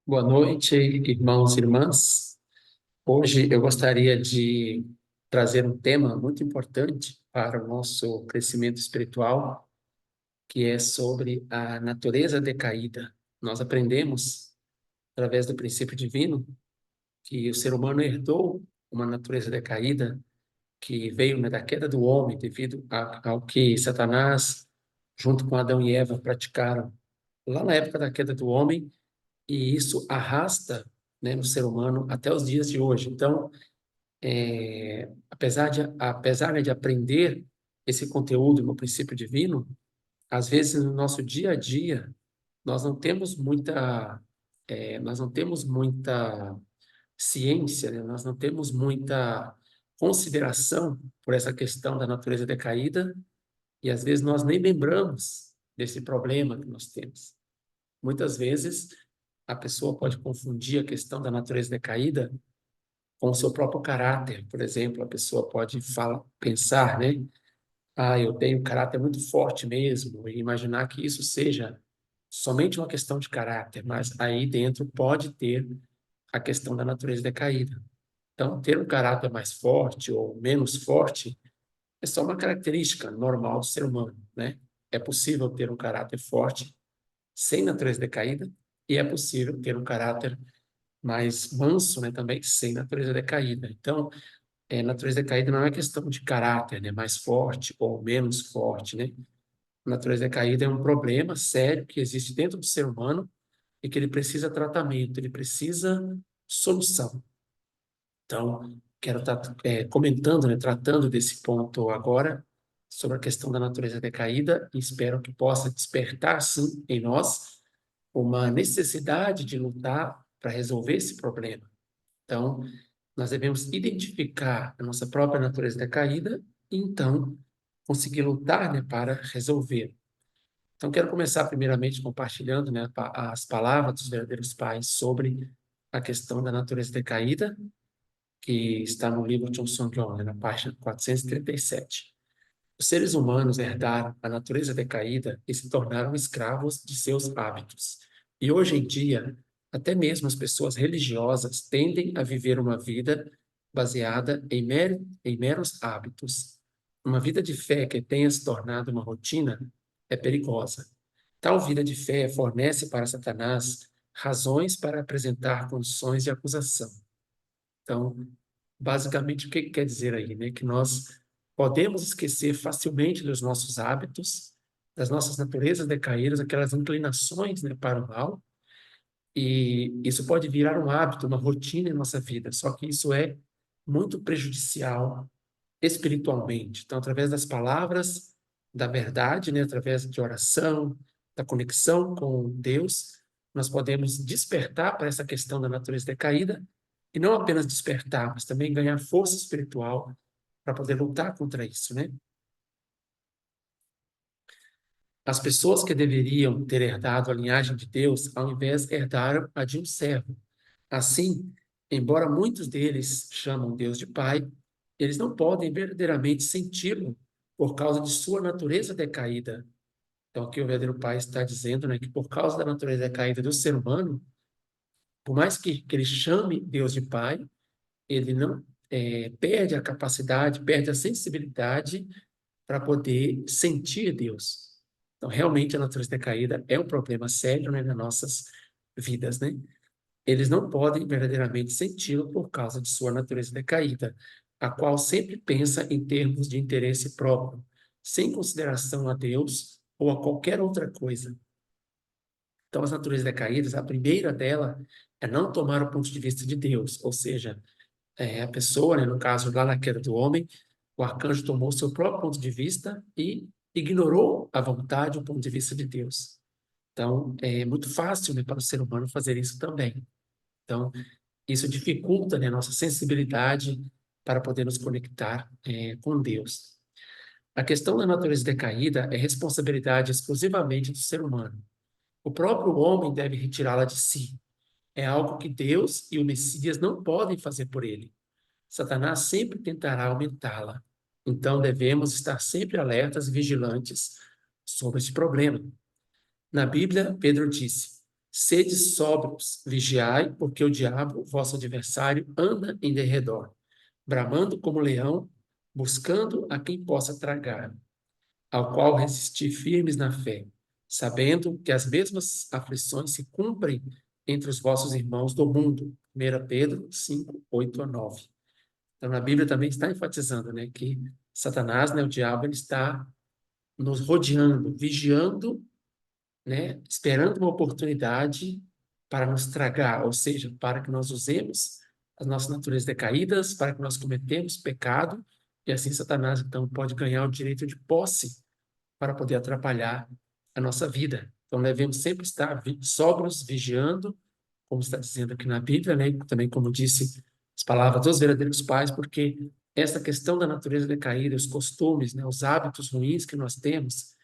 Boa noite, irmãos e irmãs. Hoje eu gostaria de trazer um tema muito importante para o nosso crescimento espiritual, que é sobre a natureza decaída. Nós aprendemos, através do princípio divino, que o ser humano herdou uma natureza decaída que veio, né, da queda do homem devido ao que Satanás, junto com Adão e Eva, praticaram lá na época da queda do homem, e isso arrasta, né, no ser humano até os dias de hoje. Então, apesar, né, de aprender esse conteúdo no princípio divino, às vezes no nosso dia a dia nós não temos muita ciência, né? Nós não temos muita consideração por essa questão da natureza decaída, e às vezes nós nem lembramos desse problema que nós temos. Muitas vezes a pessoa pode confundir a questão da natureza decaída com o seu próprio caráter. Por exemplo, a pessoa pode pensar, né? Ah, eu tenho um caráter muito forte mesmo, e imaginar que isso seja somente uma questão de caráter, mas aí dentro pode ter a questão da natureza decaída. Então, ter um caráter mais forte ou menos forte é só uma característica normal do ser humano, né? É possível ter um caráter forte sem natureza decaída, e é possível ter um caráter mais manso, né, também sem natureza decaída. Então, natureza decaída não é questão de caráter, né, mais forte ou menos forte, né? Natureza decaída é um problema sério que existe dentro do ser humano e que ele precisa tratamento, ele precisa solução. Então, quero estar comentando, né, tratando desse ponto agora, sobre a questão da natureza decaída, e espero que possa despertar, sim, em nós uma necessidade de lutar para resolver esse problema. Então, nós devemos identificar a nossa própria natureza decaída e, então, conseguir lutar, né, para resolver. Então, quero começar primeiramente compartilhando, né, as palavras dos verdadeiros pais sobre a questão da natureza decaída, que está no livro de Song-Yong, né, na página 437. Os seres humanos herdaram a natureza decaída e se tornaram escravos de seus hábitos. E hoje em dia, até mesmo as pessoas religiosas tendem a viver uma vida baseada em meros hábitos. Uma vida de fé que tenha se tornado uma rotina é perigosa. Tal vida de fé fornece para Satanás razões para apresentar condições de acusação. Então, basicamente, o que quer dizer aí, né? Que nós podemos esquecer facilmente dos nossos hábitos, das nossas naturezas decaídas, aquelas inclinações, né, para o mal, e isso pode virar um hábito, uma rotina em nossa vida, só que isso é muito prejudicial espiritualmente. Então, através das palavras da verdade, né, através de oração, da conexão com Deus, nós podemos despertar para essa questão da natureza decaída, e não apenas despertar, mas também ganhar força espiritual para poder lutar contra isso, né? As pessoas que deveriam ter herdado a linhagem de Deus, ao invés, herdaram a de um servo. Assim, embora muitos deles chamam Deus de Pai, eles não podem verdadeiramente senti-lo por causa de sua natureza decaída. Então, aqui o verdadeiro Pai está dizendo, né, que por causa da natureza decaída do ser humano, por mais que ele chame Deus de Pai, ele não perde a capacidade, perde a sensibilidade para poder sentir Deus. Então, realmente, a natureza decaída é um problema sério, né, nas nossas vidas, né? Eles não podem verdadeiramente senti-lo por causa de sua natureza decaída, a qual sempre pensa em termos de interesse próprio, sem consideração a Deus ou a qualquer outra coisa. Então, as naturezas decaídas, a primeira dela é não tomar o ponto de vista de Deus, ou seja, a pessoa, né, no caso lá na queda do homem, o arcanjo tomou seu próprio ponto de vista e ignorou a vontade, o ponto de vista de Deus. Então, é muito fácil, né, para o ser humano fazer isso também. Então, isso dificulta, né, a nossa sensibilidade para poder nos conectar com Deus. A questão da natureza decaída é responsabilidade exclusivamente do ser humano. O próprio homem deve retirá-la de si. É algo que Deus e o Messias não podem fazer por ele. Satanás sempre tentará aumentá-la. Então devemos estar sempre alertas e vigilantes sobre esse problema. Na Bíblia, Pedro disse: Sede sóbrios, vigiai, porque o diabo, vosso adversário, anda em derredor, bramando como leão, buscando a quem possa tragar, ao qual resisti firmes na fé, sabendo que as mesmas aflições se cumprem entre os vossos irmãos do mundo. 1 Pedro 5, 8 a 9. Então, na Bíblia também está enfatizando, né, que Satanás, né, o diabo, ele está nos rodeando, vigiando, né, esperando uma oportunidade para nos tragar, ou seja, para que nós usemos as nossas naturezas decaídas, para que nós cometemos pecado, e assim Satanás, então, pode ganhar o direito de posse para poder atrapalhar a nossa vida. Então, devemos sempre estar sóbrios, vigiando, como está dizendo aqui na Bíblia, né? Também, como disse as palavras dos verdadeiros pais, porque essa questão da natureza decaída, os costumes, né, os hábitos ruins que nós temos,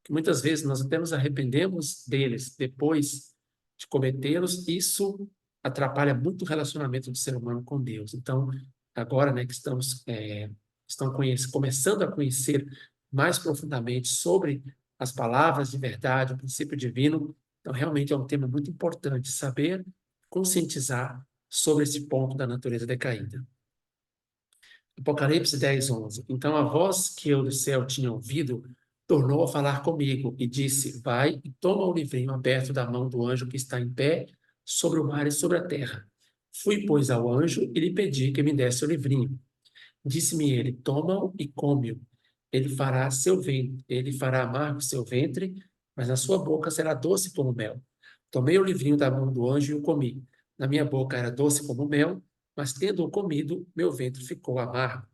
que muitas vezes nós até nos arrependemos deles depois de cometê-los, isso atrapalha muito o relacionamento do ser humano com Deus. Então, agora, né, que começando a conhecer mais profundamente sobre as palavras de verdade, o princípio divino, então realmente é um tema muito importante saber conscientizar sobre esse ponto da natureza decaída. Apocalipse 10, 11. Então a voz que eu do céu tinha ouvido tornou a falar comigo e disse: Vai e toma o livrinho aberto da mão do anjo que está em pé sobre o mar e sobre a terra. Fui, pois, ao anjo e lhe pedi que me desse o livrinho. Disse-me ele: Toma-o e come-o. Ele fará amargo seu ventre, mas na sua boca será doce como mel. Tomei o livrinho da mão do anjo e o comi. Na minha boca era doce como mel, mas tendo-o comido, meu ventre ficou amargo.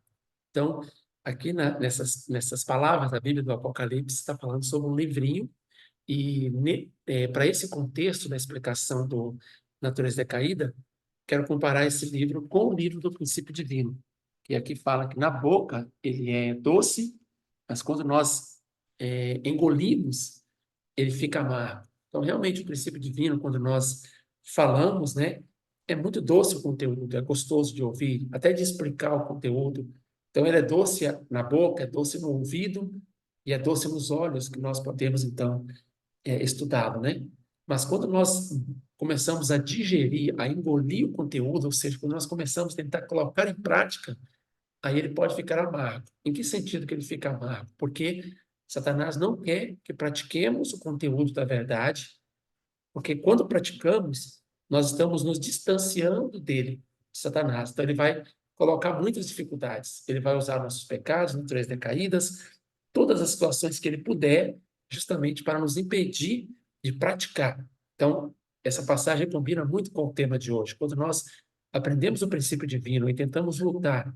Então, aqui nessas palavras da Bíblia do Apocalipse, está falando sobre um livrinho, e para esse contexto da explicação do Natureza Decaída, quero comparar esse livro com o livro do Princípio Divino, que aqui fala que na boca ele é doce, mas quando nós engolimos, ele fica amargo. Então, realmente, o princípio divino, quando nós falamos, né, é muito doce o conteúdo, é gostoso de ouvir, até de explicar o conteúdo. Então, ele é doce na boca, é doce no ouvido e é doce nos olhos, que nós podemos, então, estudá-lo, né? Mas quando nós começamos a digerir, a engolir o conteúdo, ou seja, quando nós começamos a tentar colocar em prática, aí ele pode ficar amargo. Em que sentido que ele fica amargo? Porque Satanás não quer que pratiquemos o conteúdo da verdade, porque quando praticamos, nós estamos nos distanciando dele, de Satanás. Então ele vai colocar muitas dificuldades. Ele vai usar nossos pecados, naturezas decaídas, todas as situações que ele puder, justamente para nos impedir de praticar. Então, essa passagem combina muito com o tema de hoje. Quando nós aprendemos o princípio divino e tentamos lutar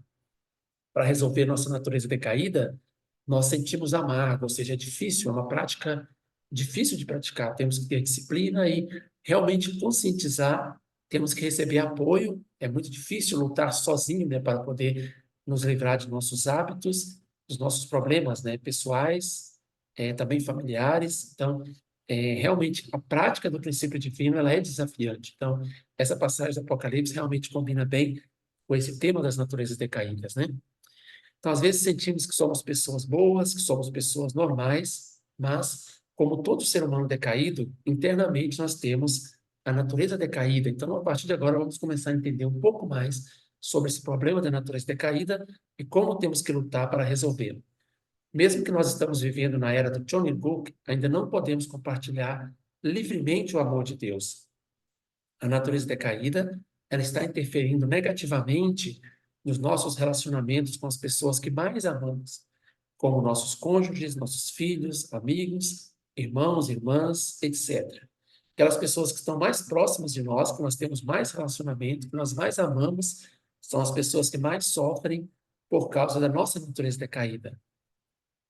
para resolver nossa natureza decaída, nós sentimos amargo, ou seja, é difícil, é uma prática difícil de praticar. Temos que ter disciplina e realmente conscientizar, temos que receber apoio. É muito difícil lutar sozinho, né, para poder nos livrar de nossos hábitos, dos nossos problemas, né, pessoais, também familiares. Então, realmente, a prática do princípio divino, ela é desafiante. Então, essa passagem do Apocalipse realmente combina bem com esse tema das naturezas decaídas, né? Então, às vezes sentimos que somos pessoas boas, que somos pessoas normais, mas, como todo ser humano decaído, internamente nós temos a natureza decaída. Então, a partir de agora, vamos começar a entender um pouco mais sobre esse problema da natureza decaída e como temos que lutar para resolvê-lo. Mesmo que nós estamos vivendo na era do Johnny Cook, ainda não podemos compartilhar livremente o amor de Deus. A natureza decaída, ela está interferindo negativamente nos nossos relacionamentos com as pessoas que mais amamos, como nossos cônjuges, nossos filhos, amigos, irmãos, irmãs, etc. Aquelas pessoas que estão mais próximas de nós, que nós temos mais relacionamento, que nós mais amamos, são as pessoas que mais sofrem por causa da nossa natureza decaída,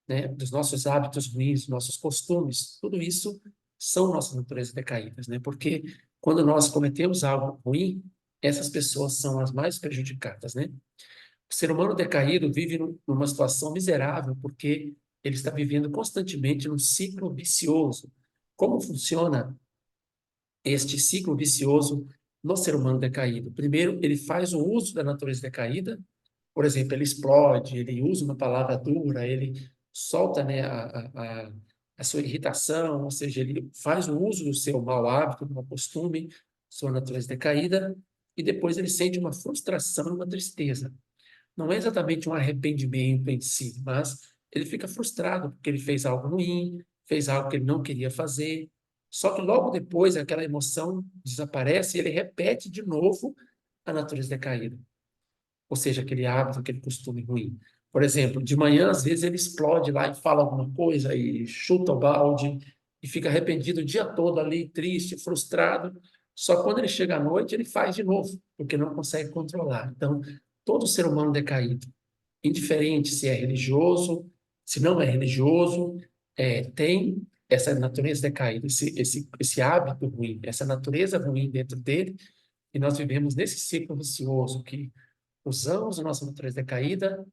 né? Dos nossos hábitos ruins, nossos costumes, tudo isso são nossas naturezas decaídas, né? Porque quando nós cometemos algo ruim, essas pessoas são as mais prejudicadas, né? O ser humano decaído vive numa situação miserável porque ele está vivendo constantemente num ciclo vicioso. Como funciona este ciclo vicioso no ser humano decaído? Primeiro, ele faz o uso da natureza decaída, por exemplo, ele explode, ele usa uma palavra dura, ele solta, né, a sua irritação, ou seja, ele faz o uso do seu mau hábito, do mau costume, sua natureza decaída, e depois ele sente uma frustração e uma tristeza. Não é exatamente um arrependimento em si, mas ele fica frustrado porque ele fez algo ruim, fez algo que ele não queria fazer. Só que logo depois aquela emoção desaparece e ele repete de novo a natureza decaída. Ou seja, aquele hábito, aquele costume ruim. Por exemplo, de manhã, às vezes, ele explode lá e fala alguma coisa e chuta o balde e fica arrependido o dia todo ali, triste, frustrado. Só quando ele chega à noite, ele faz de novo, porque não consegue controlar. Então, todo ser humano decaído, indiferente se é religioso, se não é religioso, tem essa natureza decaída, esse hábito ruim, essa natureza ruim dentro dele, e nós vivemos nesse ciclo vicioso que usamos a nossa natureza decaída,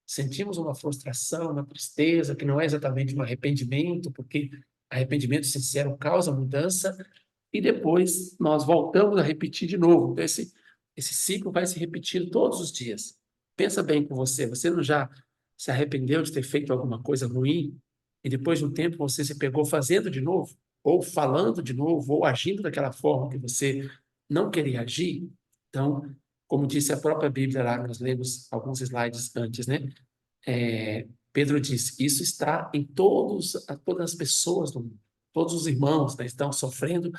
sentimos uma frustração, uma tristeza, que não é exatamente um arrependimento, porque arrependimento sincero causa mudança, e depois nós voltamos a repetir de novo. Então, esse ciclo vai se repetindo todos os dias. Pensa bem com você, você não já se arrependeu de ter feito alguma coisa ruim, e depois de um tempo você se pegou fazendo de novo, ou falando de novo, ou agindo daquela forma que você não queria agir? Então, como disse a própria Bíblia lá, nós lemos alguns slides antes, né? Pedro diz, isso está em todas as pessoas do mundo, todos os irmãos, né, estão sofrendo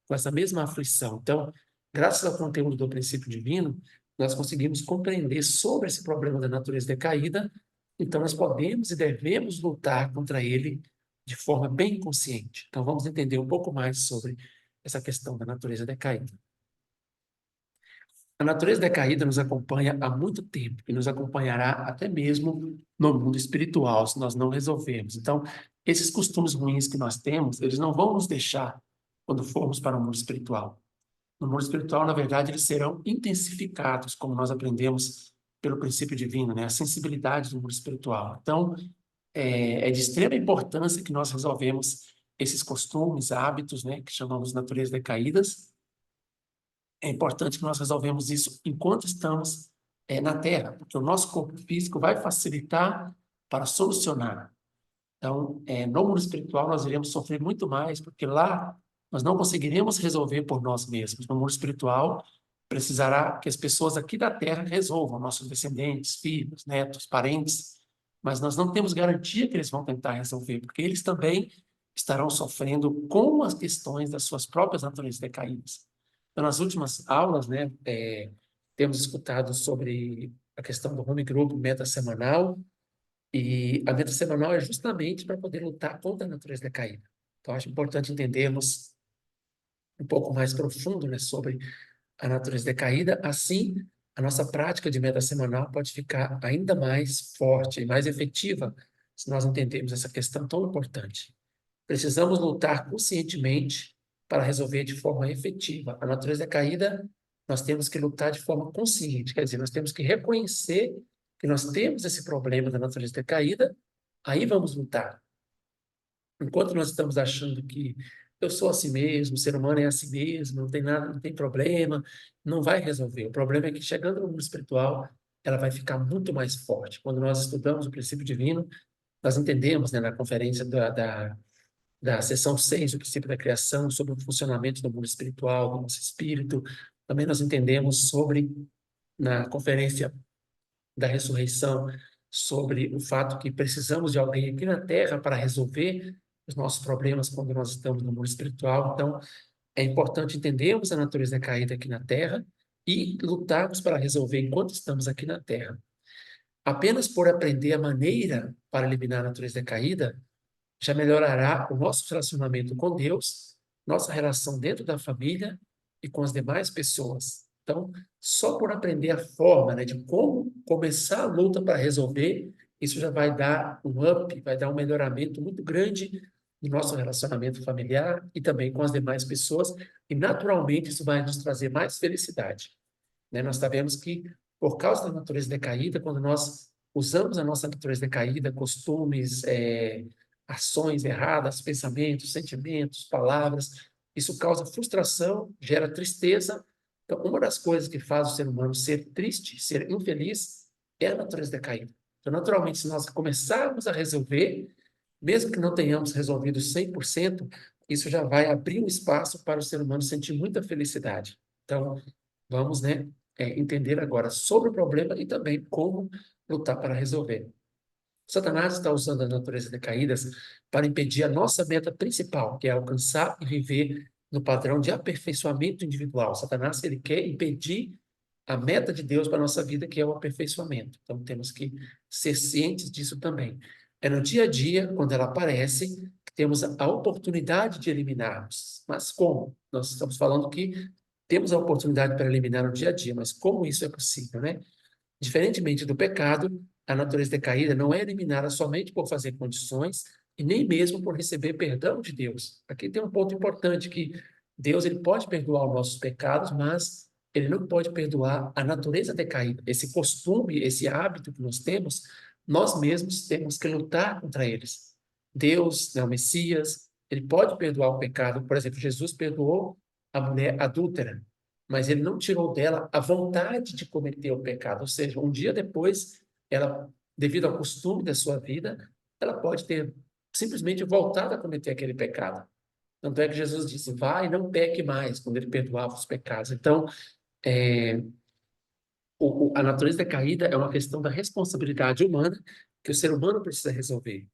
com essa mesma aflição. Então, graças ao conteúdo do princípio divino, nós conseguimos compreender sobre esse problema da natureza decaída, então nós podemos e devemos lutar contra ele de forma bem consciente. Então, vamos entender um pouco mais sobre essa questão da natureza decaída. A natureza decaída nos acompanha há muito tempo e nos acompanhará até mesmo no mundo espiritual, se nós não resolvermos. Então, esses costumes ruins que nós temos, eles não vão nos deixar quando formos para o mundo espiritual. No mundo espiritual, na verdade, eles serão intensificados, como nós aprendemos pelo princípio divino, né? A sensibilidade do mundo espiritual. Então, é de extrema importância que nós resolvemos esses costumes, hábitos, né, que chamamos de natureza decaídas. É importante que nós resolvemos isso enquanto estamos na Terra, porque o nosso corpo físico vai facilitar para solucionar. Então, no mundo espiritual, nós iremos sofrer muito mais, porque lá nós não conseguiremos resolver por nós mesmos. No mundo espiritual, precisará que as pessoas aqui da Terra resolvam, nossos descendentes, filhos, netos, parentes, mas nós não temos garantia que eles vão tentar resolver, porque eles também estarão sofrendo com as questões das suas próprias naturezas decaídas. Então, nas últimas aulas, né, temos escutado sobre a questão do home group meta semanal, e a meta semanal é justamente para poder lutar contra a natureza decaída. Então, acho importante entendermos um pouco mais profundo, né, sobre a natureza decaída. Assim, a nossa prática de meta semanal pode ficar ainda mais forte e mais efetiva se nós entendermos essa questão tão importante. Precisamos lutar conscientemente para resolver de forma efetiva. A natureza decaída, nós temos que lutar de forma consciente, quer dizer, nós temos que reconhecer que nós temos esse problema da natureza decaída, aí vamos lutar. Enquanto nós estamos achando que eu sou assim mesmo, o ser humano é assim mesmo, não tem nada, não tem problema, não vai resolver. O problema é que chegando no mundo espiritual, ela vai ficar muito mais forte. Quando nós estudamos o princípio divino, nós entendemos, né, na conferência da seção 6 do princípio da criação, sobre o funcionamento do mundo espiritual, do nosso espírito. Também nós entendemos sobre, na conferência da ressurreição, sobre o fato que precisamos de alguém aqui na Terra para resolver os nossos problemas quando nós estamos no mundo espiritual. Então, é importante entendermos a natureza caída aqui na Terra e lutarmos para resolver enquanto estamos aqui na Terra. Apenas por aprender a maneira para eliminar a natureza decaída, já melhorará o nosso relacionamento com Deus, nossa relação dentro da família e com as demais pessoas. Então, só por aprender a forma, né, de como começar a luta para resolver, isso já vai dar um up, vai dar um melhoramento muito grande no nosso relacionamento familiar e também com as demais pessoas, e naturalmente isso vai nos trazer mais felicidade, né? Nós sabemos que, por causa da natureza decaída, quando nós usamos a nossa natureza decaída, costumes, ações erradas, pensamentos, sentimentos, palavras, isso causa frustração, gera tristeza. Então, uma das coisas que faz o ser humano ser triste, ser infeliz, é a natureza decaída. Então, naturalmente, se nós começarmos a resolver, Mesmo que não tenhamos resolvido 100%, isso já vai abrir um espaço para o ser humano sentir muita felicidade. Então, vamos, né, entender agora sobre o problema e também como lutar para resolver. Satanás está usando as naturezas decaídas para impedir a nossa meta principal, que é alcançar e viver no padrão de aperfeiçoamento individual. Satanás, ele quer impedir a meta de Deus para a nossa vida, que é o aperfeiçoamento. Então, temos que ser cientes disso também. É no dia a dia, quando ela aparece, que temos a oportunidade de eliminarmos. Mas como? Nós estamos falando que temos a oportunidade para eliminar no dia a dia, mas como isso é possível, né? Diferentemente do pecado, a natureza decaída não é eliminada somente por fazer condições e nem mesmo por receber perdão de Deus. Aqui tem um ponto importante que Deus ele pode perdoar os nossos pecados, mas ele não pode perdoar a natureza decaída. Esse costume, esse hábito que nós temos, nós mesmos temos que lutar contra eles. Deus, né, o Messias, ele pode perdoar o pecado. Por exemplo, Jesus perdoou a mulher adúltera, mas ele não tirou dela a vontade de cometer o pecado. Ou seja, um dia depois, ela, devido ao costume da sua vida, ela pode ter simplesmente voltado a cometer aquele pecado. Tanto é que Jesus disse, vai, não peque mais, quando ele perdoava os pecados. Então, é, a natureza decaída é uma questão da responsabilidade humana que o ser humano precisa resolver.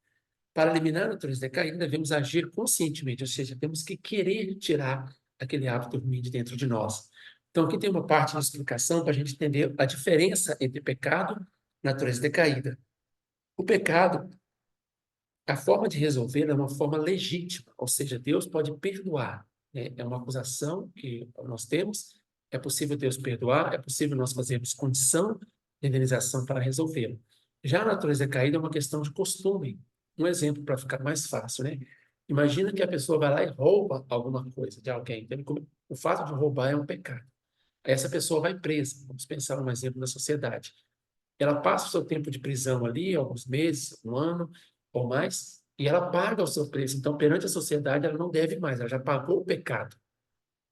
Para eliminar a natureza decaída, devemos agir conscientemente, ou seja, temos que querer tirar aquele hábito ruim de dentro de nós. Então, aqui tem uma parte de explicação para a gente entender a diferença entre pecado e natureza decaída. O pecado, a forma de resolver é uma forma legítima, ou seja, Deus pode perdoar, né? É uma acusação que nós temos, é possível Deus perdoar, é possível nós fazermos condição de indenização para resolvê-lo. Já a natureza caída é uma questão de costume. Um exemplo para ficar mais fácil, né? Imagina que a pessoa vai lá e rouba alguma coisa de alguém. Então, o fato de roubar é um pecado. Essa pessoa vai presa. Vamos pensar um exemplo da sociedade. Ela passa o seu tempo de prisão ali, alguns meses, um ano ou mais, e ela paga o seu preço. Então, perante a sociedade, ela não deve mais, ela já pagou o pecado.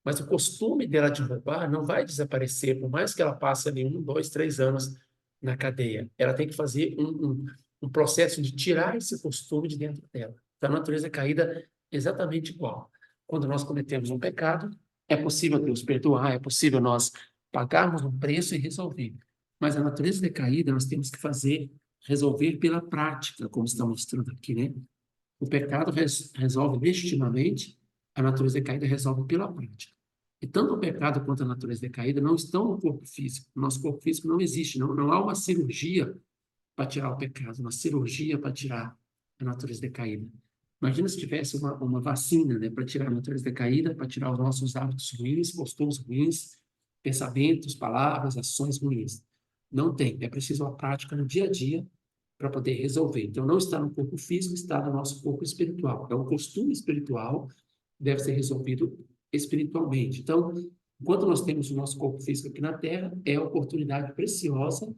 Mas o costume dela de roubar não vai desaparecer, por mais que ela passe ali 1, 2, 3 anos na cadeia. Ela tem que fazer um processo de tirar esse costume de dentro dela. Então, a natureza caída é exatamente igual. Quando nós cometemos um pecado, é possível Deus perdoar, é possível nós pagarmos um preço e resolver. Mas a natureza decaída nós temos que fazer, resolver pela prática, como está mostrando aqui, né? O pecado resolve legitimamente, a natureza decaída resolve pela prática. E tanto o pecado quanto a natureza decaída não estão no corpo físico. O nosso corpo físico não existe, não há uma cirurgia para tirar o pecado, uma cirurgia para tirar a natureza decaída. Imagina se tivesse uma vacina, né, para tirar a natureza decaída, para tirar os nossos hábitos ruins, costumes ruins, pensamentos, palavras, ações ruins. Não tem. É preciso a prática no dia a dia para poder resolver. Então, não está no corpo físico, está no nosso corpo espiritual. É um costume espiritual que deve ser resolvido espiritualmente. Então, enquanto nós temos o nosso corpo físico aqui na Terra, é a oportunidade preciosa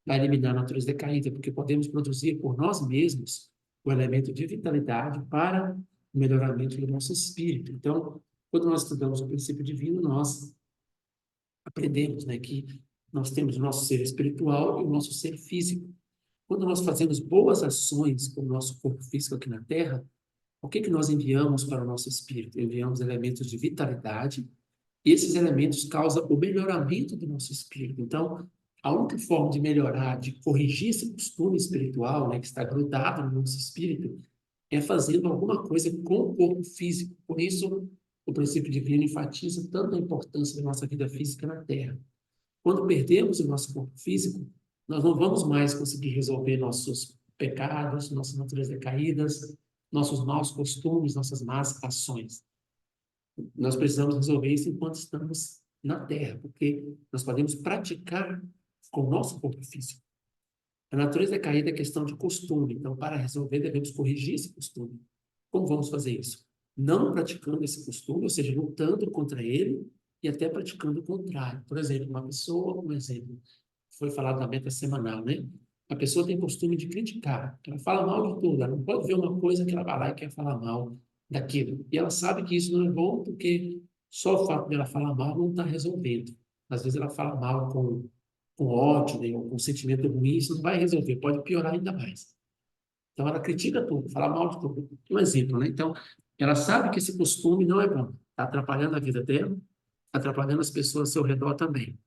para eliminar a natureza decaída, porque podemos produzir por nós mesmos o elemento de vitalidade para o melhoramento do nosso espírito. Então, quando nós estudamos o princípio divino, nós aprendemos, né, que nós temos o nosso ser espiritual e o nosso ser físico. Quando nós fazemos boas ações com o nosso corpo físico aqui na Terra, o que que nós enviamos para o nosso espírito? Enviamos elementos de vitalidade, e esses elementos causam o melhoramento do nosso espírito. Então, a única forma de melhorar, de corrigir esse costume espiritual, né, que está grudado no nosso espírito, é fazendo alguma coisa com o corpo físico. Por isso, o princípio divino enfatiza tanto a importância da nossa vida física na Terra. Quando perdemos o nosso corpo físico, nós não vamos mais conseguir resolver nossos pecados, nossas naturezas decaídas, nossos maus costumes, nossas más ações. Nós precisamos resolver isso enquanto estamos na Terra, porque nós podemos praticar com o nosso corpo físico. A natureza decaída é questão de costume, então, para resolver, devemos corrigir esse costume. Como vamos fazer isso? Não praticando esse costume, ou seja, lutando contra ele e até praticando o contrário. Por exemplo, uma pessoa, um exemplo, foi falado na meta semanal, né? A pessoa tem costume de criticar, ela fala mal de tudo, ela não pode ver uma coisa que ela vai lá e quer falar mal daquilo. E ela sabe que isso não é bom porque só o fato dela falar mal não está resolvendo. Às vezes ela fala mal com ódio, né, ou com sentimento ruim, isso não vai resolver, pode piorar ainda mais. Então, ela critica tudo, fala mal de tudo. Um exemplo, né? Então, ela sabe que esse costume não é bom, está atrapalhando a vida dela, atrapalhando as pessoas ao seu redor também.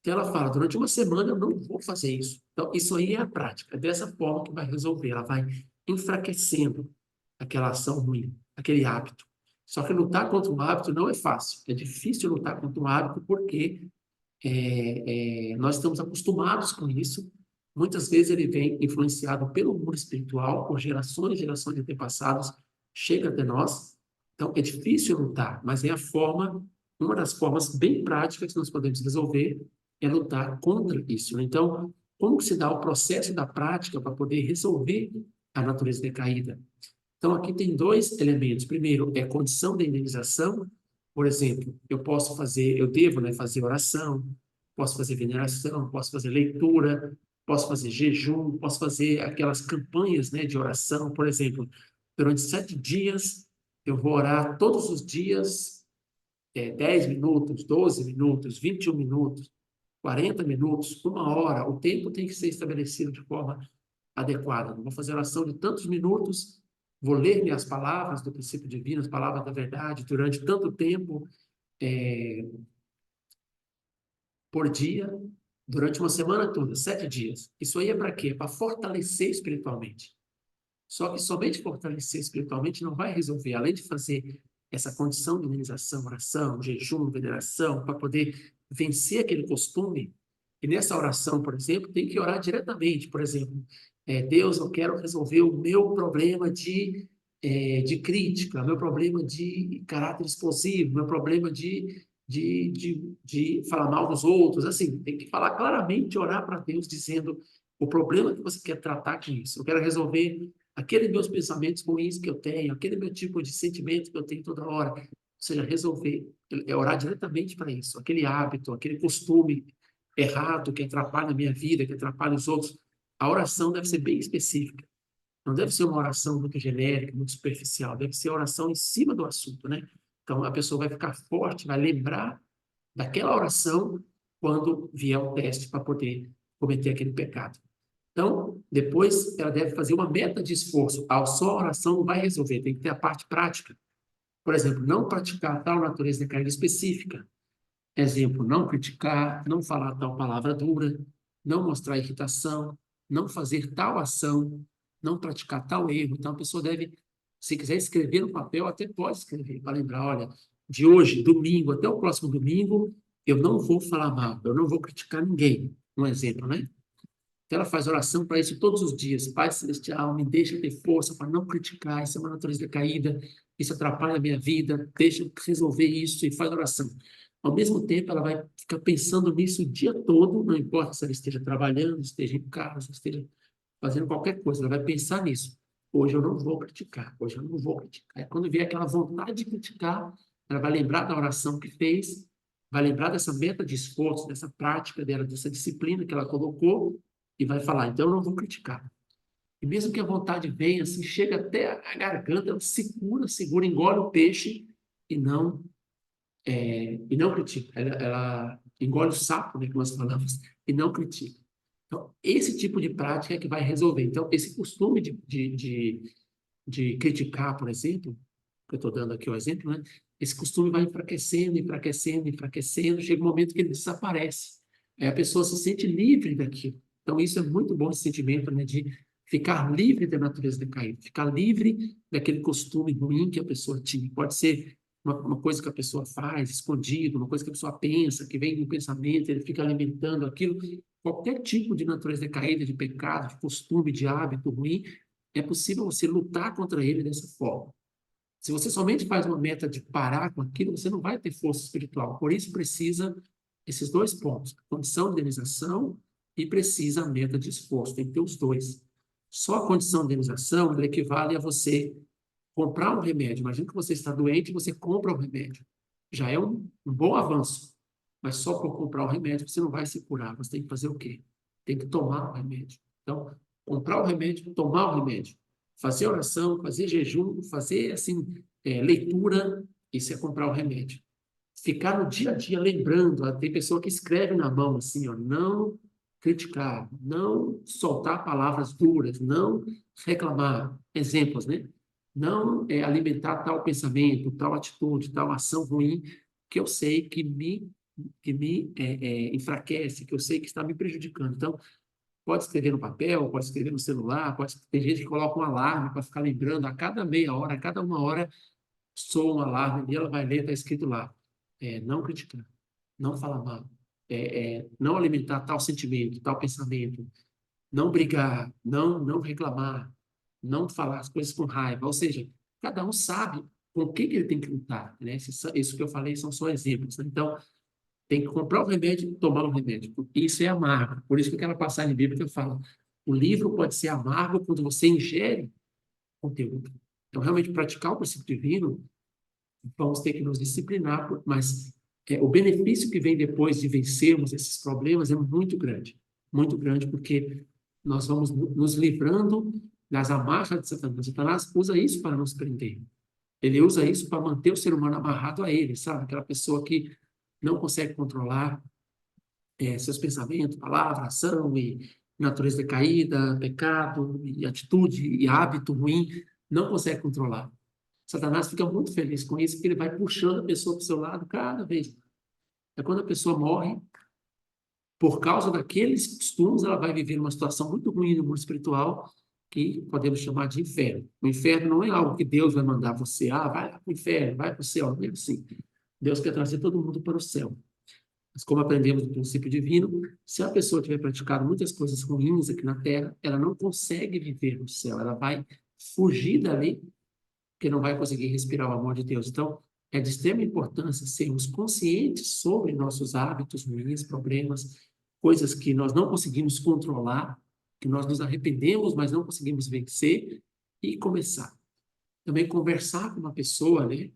Então, ela fala, durante uma semana eu não vou fazer isso. Então, isso aí é a prática. É dessa forma que vai resolver. Ela vai enfraquecendo aquela ação ruim, aquele hábito. Só que lutar contra um hábito não é fácil. É difícil lutar contra um hábito porque nós estamos acostumados com isso. Muitas vezes ele vem influenciado pelo mundo espiritual, por gerações e gerações de antepassados, chega até nós. Então, é difícil lutar, mas é a forma, uma das formas bem práticas que nós podemos resolver é lutar contra isso, né? Então, como que se dá o processo da prática para poder resolver a natureza decaída? Então, aqui tem dois elementos. Primeiro, é a condição da indenização. Por exemplo, eu posso fazer, eu devo, né, fazer oração, posso fazer veneração, posso fazer leitura, posso fazer jejum, posso fazer aquelas campanhas, né, de oração. Por exemplo, durante 7 dias, eu vou orar todos os dias, 10 minutos, 12 minutos, 21 minutos, 40 minutos, 1 hora. O tempo tem que ser estabelecido de forma adequada. Não vou fazer oração de tantos minutos, vou ler minhas palavras do princípio divino, as palavras da verdade, durante tanto tempo por dia, durante uma semana toda, 7 dias. Isso aí é para quê? Para fortalecer espiritualmente. Só que somente fortalecer espiritualmente não vai resolver, além de fazer essa condição de humanização, oração, jejum, veneração, para poder vencer aquele costume. E nessa oração, por exemplo, tem que orar diretamente. Por exemplo, Deus, eu quero resolver o meu problema de crítica, meu problema de caráter explosivo, meu problema de falar mal dos outros. Assim, tem que falar claramente, orar para Deus, dizendo o problema que você quer tratar com isso. Eu quero resolver aqueles meus pensamentos ruins que eu tenho, aquele meu tipo de sentimento que eu tenho toda hora. Ou seja, resolver, é orar diretamente para isso. Aquele hábito, aquele costume errado que atrapalha a minha vida, que atrapalha os outros. A oração deve ser bem específica. Não deve ser uma oração muito genérica, muito superficial. Deve ser oração em cima do assunto, né? Então, a pessoa vai ficar forte, vai lembrar daquela oração quando vier o teste para poder cometer aquele pecado. Então, depois ela deve fazer uma meta de esforço. A só oração não vai resolver, tem que ter a parte prática. Por exemplo, não praticar tal natureza decaída específica. Exemplo, não criticar, não falar tal palavra dura, não mostrar irritação, não fazer tal ação, não praticar tal erro. Então, a pessoa deve, se quiser escrever no papel, até pode escrever, para lembrar, olha, de hoje, domingo, até o próximo domingo, eu não vou falar mal, eu não vou criticar ninguém. Um exemplo, né? Então, ela faz oração para isso todos os dias. Pai Celestial, me deixa ter força para não criticar, isso é uma natureza decaída, isso atrapalha a minha vida, deixa eu resolver isso e faz oração. Ao mesmo tempo, ela vai ficar pensando nisso o dia todo, não importa se ela esteja trabalhando, esteja em casa, esteja fazendo qualquer coisa, ela vai pensar nisso. Hoje eu não vou criticar, hoje eu não vou criticar. E quando vier aquela vontade de criticar, ela vai lembrar da oração que fez, vai lembrar dessa meta de esforço, dessa prática dela, dessa disciplina que ela colocou, e vai falar, então eu não vou criticar. E mesmo que a vontade venha, assim, chega até a garganta, ela segura, engole o peixe e não critica. Ela engole o sapo, né, que nós falamos, e não critica. Então, esse tipo de prática é que vai resolver. Então, esse costume de criticar, por exemplo, que eu estou dando aqui o exemplo, né? Esse costume vai enfraquecendo, enfraquecendo, enfraquecendo, chega um momento que ele desaparece. Aí a pessoa se sente livre daquilo. Então, isso é muito bom, esse sentimento, né, de ficar livre da natureza decaída, ficar livre daquele costume ruim que a pessoa tinha. Pode ser uma coisa que a pessoa faz, escondido, uma coisa que a pessoa pensa, que vem no pensamento, ele fica alimentando aquilo. Qualquer tipo de natureza decaída, de pecado, de costume, de hábito ruim, é possível você lutar contra ele dessa forma. Se você somente faz uma meta de parar com aquilo, você não vai ter força espiritual. Por isso precisa esses dois pontos, a condição de indenização e precisa a meta de esforço. Tem que ter os dois. Só a condição de indenização ela equivale a você comprar um remédio. Imagina que você está doente e você compra um remédio. Já é um bom avanço. Mas só por comprar o remédio você não vai se curar. Você tem que fazer o quê? Tem que tomar o remédio. Então, comprar o remédio, tomar o remédio. Fazer oração, fazer jejum, fazer assim, leitura, isso é comprar o remédio. Ficar no dia a dia lembrando, tem pessoa que escreve na mão assim, ó, não criticar, não soltar palavras duras, não reclamar, exemplos, né? Não alimentar tal pensamento, tal atitude, tal ação ruim que eu sei que me enfraquece, que eu sei que está me prejudicando. Então, pode escrever no papel, pode escrever no celular, tem gente que coloca um alarme para ficar lembrando a cada meia hora, a cada uma hora, soa um alarme e ela vai ler, está escrito lá, não criticar, não falar mal, não alimentar tal sentimento, tal pensamento, não brigar, não reclamar, não falar as coisas com raiva. Ou seja, cada um sabe com o que ele tem que lutar, né? Isso que eu falei são só exemplos, né? Então, tem que comprar o remédio e tomar o remédio. Isso é amargo. Por isso que aquela passagem bíblica fala, o livro pode ser amargo quando você ingere conteúdo. Então, realmente, praticar o princípio divino, vamos ter que nos disciplinar, mas o benefício que vem depois de vencermos esses problemas é muito grande, porque nós vamos nos livrando das amarras de Satanás. Satanás usa isso para nos prender. Ele usa isso para manter o ser humano amarrado a ele, sabe? Aquela pessoa que não consegue controlar seus pensamentos, palavra, ação e natureza decaída, pecado e atitude e hábito ruim, não consegue controlar. Satanás fica muito feliz com isso, porque ele vai puxando a pessoa para o seu lado cada vez mais. É quando a pessoa morre, por causa daqueles costumes, ela vai viver uma situação muito ruim no mundo espiritual, que podemos chamar de inferno. O inferno não é algo que Deus vai mandar você, vai lá para o inferno, vai para o céu, não é assim. Deus quer trazer todo mundo para o céu. Mas como aprendemos do princípio divino, se a pessoa tiver praticado muitas coisas ruins aqui na Terra, ela não consegue viver no céu, ela vai fugir dali porque não vai conseguir respirar o amor de Deus. Então, é de extrema importância sermos conscientes sobre nossos hábitos ruins, problemas, coisas que nós não conseguimos controlar, que nós nos arrependemos, mas não conseguimos vencer, e começar. Também conversar com uma pessoa, né?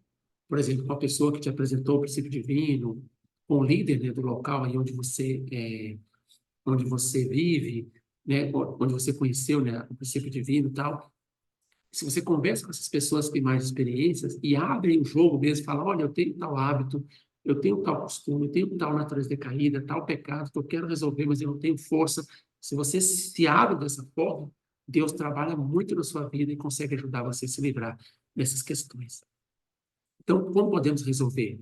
Por exemplo, com a pessoa que te apresentou o princípio divino, com o líder, né, do local aí onde você vive, né, onde você conheceu, né, o princípio divino e tal. Se você conversa com essas pessoas que têm mais experiências e abre o jogo mesmo, fala, olha, eu tenho tal hábito, eu tenho tal costume, eu tenho tal natureza decaída, tal pecado que eu quero resolver, mas eu não tenho força. Se você se abre dessa forma, Deus trabalha muito na sua vida e consegue ajudar você a se livrar dessas questões. Então, como podemos resolver?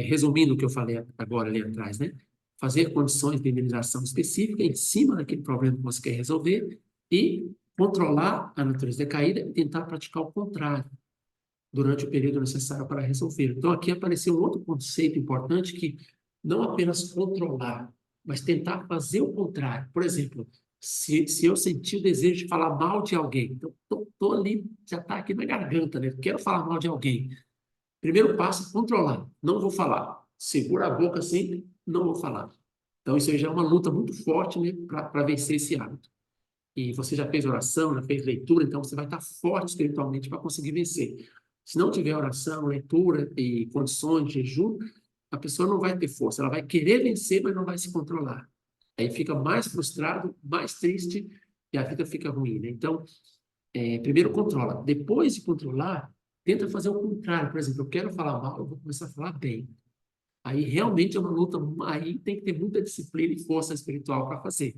Resumindo o que eu falei agora ali atrás, né? Fazer condições de indenização específica em cima daquele problema que você quer resolver e controlar a natureza decaída e tentar praticar o contrário durante o período necessário para resolver. Então, aqui apareceu um outro conceito importante que não apenas controlar, mas tentar fazer o contrário. Por exemplo, se eu sentir o desejo de falar mal de alguém, então estou ali, já está aqui na garganta, né? Quero falar mal de alguém. Primeiro passo, controlar. Não vou falar. Segura a boca sempre, não vou falar. Então, isso aí já é uma luta muito forte, né, para vencer esse hábito. E você já fez oração, já fez leitura, então você vai estar forte espiritualmente para conseguir vencer. Se não tiver oração, leitura e condições de jejum, a pessoa não vai ter força. Ela vai querer vencer, mas não vai se controlar. Aí fica mais frustrado, mais triste e a vida fica ruim, né? Então, primeiro controla. Depois de controlar, tenta fazer o contrário. Por exemplo, eu quero falar mal, eu vou começar a falar bem. Aí realmente é uma luta, aí tem que ter muita disciplina e força espiritual para fazer.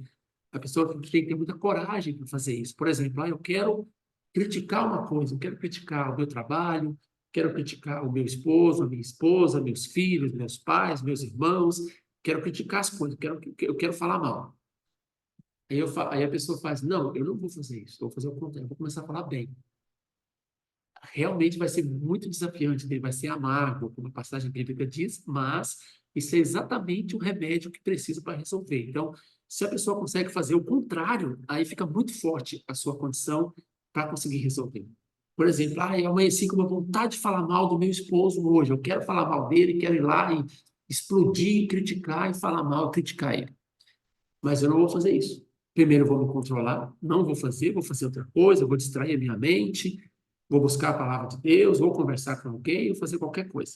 A pessoa tem que ter muita coragem para fazer isso. Por exemplo, eu quero criticar uma coisa, eu quero criticar o meu trabalho, quero criticar o meu esposo, a minha esposa, meus filhos, meus pais, meus irmãos, quero criticar as coisas, eu quero falar mal. Aí a pessoa faz, não, eu não vou fazer isso, eu vou fazer o contrário, eu vou começar a falar bem. Realmente vai ser muito desafiante, né? Vai ser amargo, como a passagem bíblica diz, mas isso é exatamente o remédio que precisa para resolver. Então, se a pessoa consegue fazer o contrário, aí fica muito forte a sua condição para conseguir resolver. Por exemplo, eu amanheci com uma vontade de falar mal do meu esposo hoje, eu quero falar mal dele, quero ir lá e explodir, criticar e falar mal, criticar ele. Mas eu não vou fazer isso. Primeiro eu vou me controlar, não vou fazer outra coisa, vou distrair a minha mente, vou buscar a palavra de Deus, vou conversar com alguém, vou fazer qualquer coisa.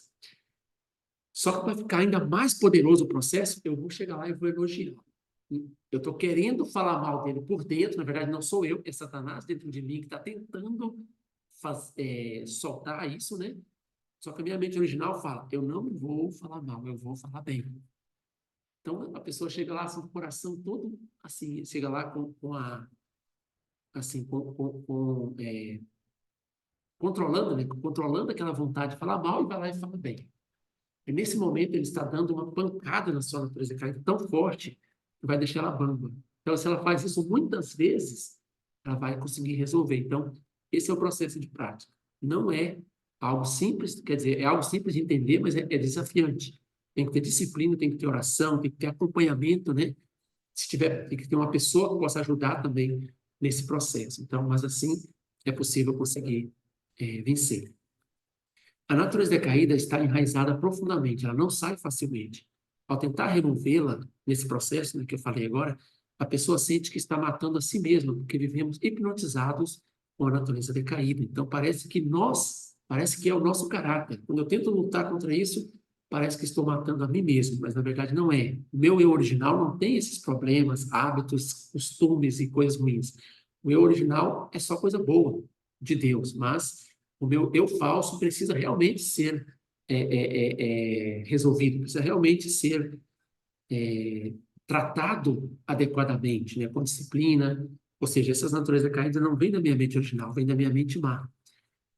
Só que para ficar ainda mais poderoso o processo, eu vou chegar lá e vou elogiar. Eu estou querendo falar mal dele por dentro, na verdade não sou eu, é Satanás dentro de mim que está tentando soltar isso, né? Só que a minha mente original fala, eu não vou falar mal, eu vou falar bem. Então, a pessoa chega lá assim, com o coração todo assim, chega lá com assim, controlando, né? Controlando aquela vontade de falar mal e vai lá e fala bem. E nesse momento ele está dando uma pancada na sua natureza caída tão forte que vai deixar ela bamba. Então, se ela faz isso muitas vezes, ela vai conseguir resolver. Então, esse é o processo de prática. Não é algo simples, quer dizer, é algo simples de entender, mas é desafiante. Tem que ter disciplina, tem que ter oração, tem que ter acompanhamento, né? Se tiver, tem que ter uma pessoa que possa ajudar também nesse processo. Então, mas assim é possível conseguir vencer. A natureza decaída está enraizada profundamente, ela não sai facilmente. Ao tentar removê-la nesse processo, né, que eu falei agora, a pessoa sente que está matando a si mesma, porque vivemos hipnotizados com a natureza decaída. Então parece que é o nosso caráter. Quando eu tento lutar contra isso, parece que estou matando a mim mesmo, mas na verdade não é. O meu eu original não tem esses problemas, hábitos, costumes e coisas ruins. O eu original é só coisa boa de Deus, mas o meu eu falso precisa realmente ser resolvido, precisa realmente ser tratado adequadamente, né, com disciplina. Ou seja, essas naturezas caídas não vêm da minha mente original, vêm da minha mente má.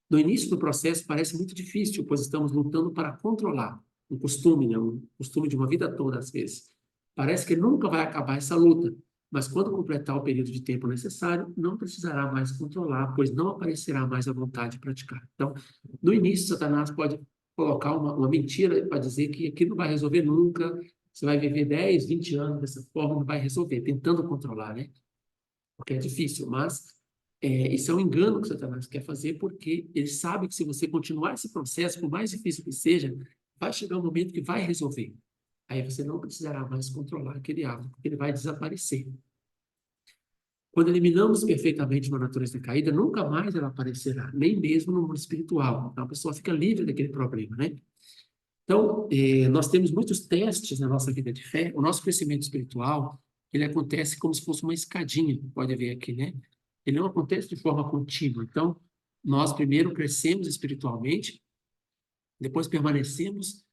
No início do processo parece muito difícil, pois estamos lutando para controlar um costume, né, um costume de uma vida toda, às vezes. Parece que nunca vai acabar essa luta, mas quando completar o período de tempo necessário, não precisará mais controlar, pois não aparecerá mais a vontade de praticar. Então, no início, Satanás pode colocar uma mentira para dizer que aquilo não vai resolver nunca, você vai viver 10, 20 anos dessa forma, não vai resolver, tentando controlar, né? Porque é difícil, mas isso é um engano que Satanás quer fazer, porque ele sabe que se você continuar esse processo, por mais difícil que seja, vai chegar um momento que vai resolver. Aí você não precisará mais controlar aquele hábito, porque ele vai desaparecer. Quando eliminamos perfeitamente uma natureza caída, nunca mais ela aparecerá, nem mesmo no mundo espiritual. Então a pessoa fica livre daquele problema, né? Então, nós temos muitos testes na nossa vida de fé. O nosso crescimento espiritual, ele acontece como se fosse uma escadinha, pode ver aqui, né? Ele não acontece de forma contínua. Então, nós primeiro crescemos espiritualmente, depois permanecemos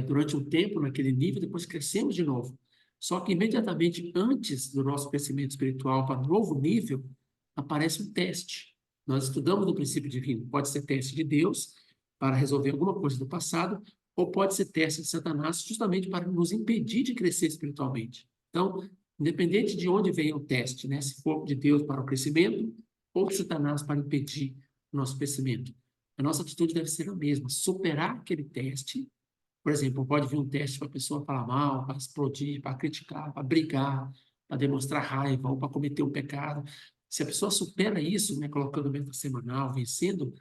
durante um tempo naquele nível, depois crescemos de novo. Só que imediatamente antes do nosso crescimento espiritual para um novo nível, aparece um teste. Nós estudamos o princípio divino. Pode ser teste de Deus para resolver alguma coisa do passado, ou pode ser teste de Satanás justamente para nos impedir de crescer espiritualmente. Então, independente de onde venha o teste, né, se for de Deus para o crescimento ou de Satanás para impedir o nosso crescimento, a nossa atitude deve ser a mesma, superar aquele teste. Por exemplo, pode vir um teste para a pessoa falar mal, para explodir, para criticar, para brigar, para demonstrar raiva ou para cometer um pecado. Se a pessoa supera isso, né, colocando meta semanal, vencendo,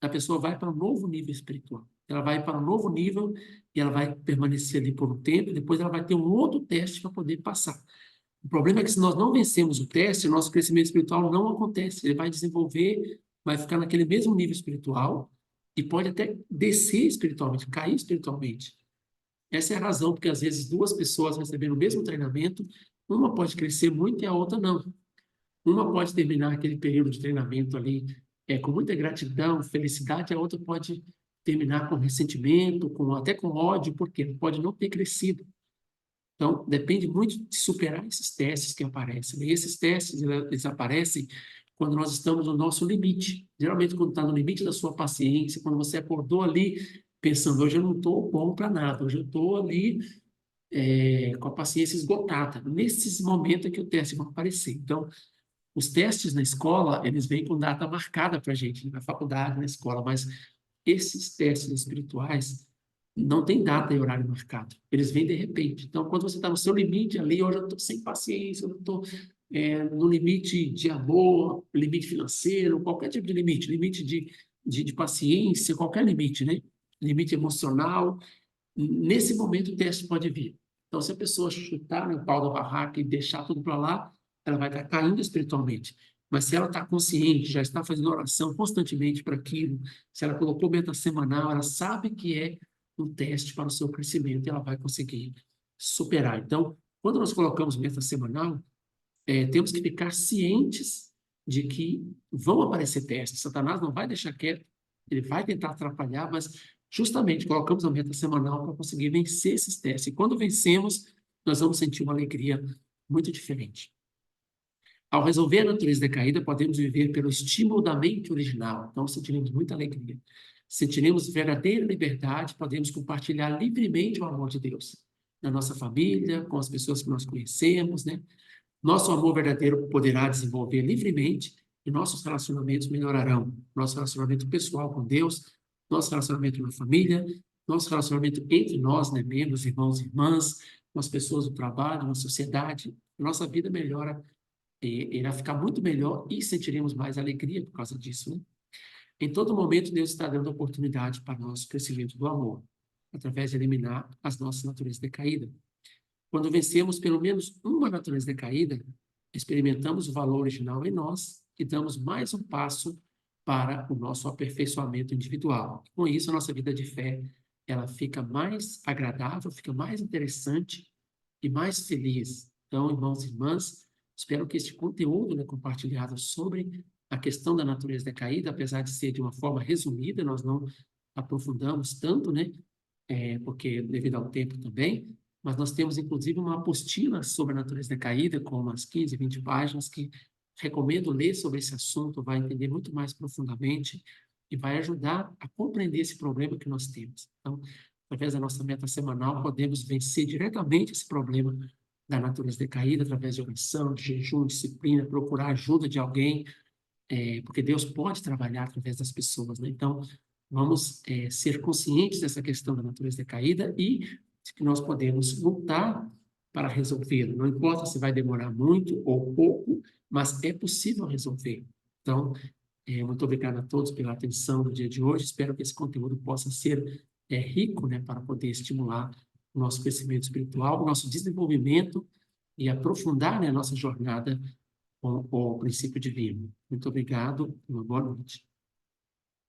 a pessoa vai para um novo nível espiritual. Ela vai para um novo nível e ela vai permanecer ali por um tempo, e depois ela vai ter um outro teste para poder passar. O problema é que se nós não vencemos o teste, nosso crescimento espiritual não acontece. Ele vai desenvolver, vai ficar naquele mesmo nível espiritual e pode até descer espiritualmente, cair espiritualmente. Essa é a razão porque às vezes duas pessoas recebendo o mesmo treinamento, uma pode crescer muito e a outra não. Uma pode terminar aquele período de treinamento ali com muita gratidão, felicidade, a outra pode terminar com ressentimento, até com ódio, porque pode não ter crescido. Então, depende muito de superar esses testes que aparecem. E esses testes, eles aparecem quando nós estamos no nosso limite. Geralmente, quando está no limite da sua paciência, quando você acordou ali pensando, hoje eu não estou bom para nada, hoje eu estou ali com a paciência esgotada. Nesses momentos é que o teste vai aparecer. Então, os testes na escola, eles vêm com data marcada para a gente, na faculdade, na escola, mas esses testes espirituais não tem data e horário marcado. Eles vêm de repente. Então, quando você está no seu limite ali, hoje eu estou sem paciência, eu estou no limite de amor, limite financeiro, qualquer tipo de limite, limite de paciência, qualquer limite, né? Limite emocional. Nesse momento, o teste pode vir. Então, se a pessoa chutar no pau da barraca e deixar tudo para lá, ela vai estar caindo espiritualmente. Mas se ela está consciente, já está fazendo oração constantemente para aquilo, se ela colocou meta semanal, ela sabe que é um teste para o seu crescimento e ela vai conseguir superar. Então, quando nós colocamos meta semanal, temos que ficar cientes de que vão aparecer testes. Satanás não vai deixar quieto, ele vai tentar atrapalhar, mas justamente colocamos a meta semanal para conseguir vencer esses testes. E quando vencemos, nós vamos sentir uma alegria muito diferente. Ao resolver a natureza decaída, podemos viver pelo estímulo da mente original. Então, sentiremos muita alegria. Sentiremos verdadeira liberdade, podemos compartilhar livremente o amor de Deus na nossa família, com as pessoas que nós conhecemos, né? Nosso amor verdadeiro poderá desenvolver livremente e nossos relacionamentos melhorarão. Nosso relacionamento pessoal com Deus, nosso relacionamento na família, nosso relacionamento entre nós, né, membros, irmãos e irmãs, com as pessoas do trabalho, na sociedade. Nossa vida melhora, irá ficar muito melhor e sentiremos mais alegria por causa disso, né? Em todo momento, Deus está dando oportunidade para o nosso crescimento do amor, através de eliminar as nossas naturezas decaídas. Quando vencemos pelo menos uma natureza decaída, experimentamos o valor original em nós e damos mais um passo para o nosso aperfeiçoamento individual. Com isso, a nossa vida de fé, ela fica mais agradável, fica mais interessante e mais feliz. Então, irmãos e irmãs, espero que este conteúdo, né, compartilhado sobre a questão da natureza decaída, apesar de ser de uma forma resumida, nós não aprofundamos tanto, né, porque devido ao tempo também, mas nós temos inclusive uma apostila sobre a natureza decaída, com umas 15, 20 páginas, que recomendo ler sobre esse assunto, vai entender muito mais profundamente e vai ajudar a compreender esse problema que nós temos. Então, através da nossa meta semanal, podemos vencer diretamente esse problema da natureza decaída, através de oração, de jejum, disciplina, procurar ajuda de alguém, porque Deus pode trabalhar através das pessoas, né? Então, vamos ser conscientes dessa questão da natureza decaída e de que nós podemos lutar para resolvê-lo. Não importa se vai demorar muito ou pouco, mas é possível resolver. Então, muito obrigado a todos pela atenção no dia de hoje. Espero que esse conteúdo possa ser rico, né, para poder estimular o nosso crescimento espiritual, o nosso desenvolvimento e aprofundar, né, a nossa jornada com o princípio divino. Muito obrigado e uma boa noite.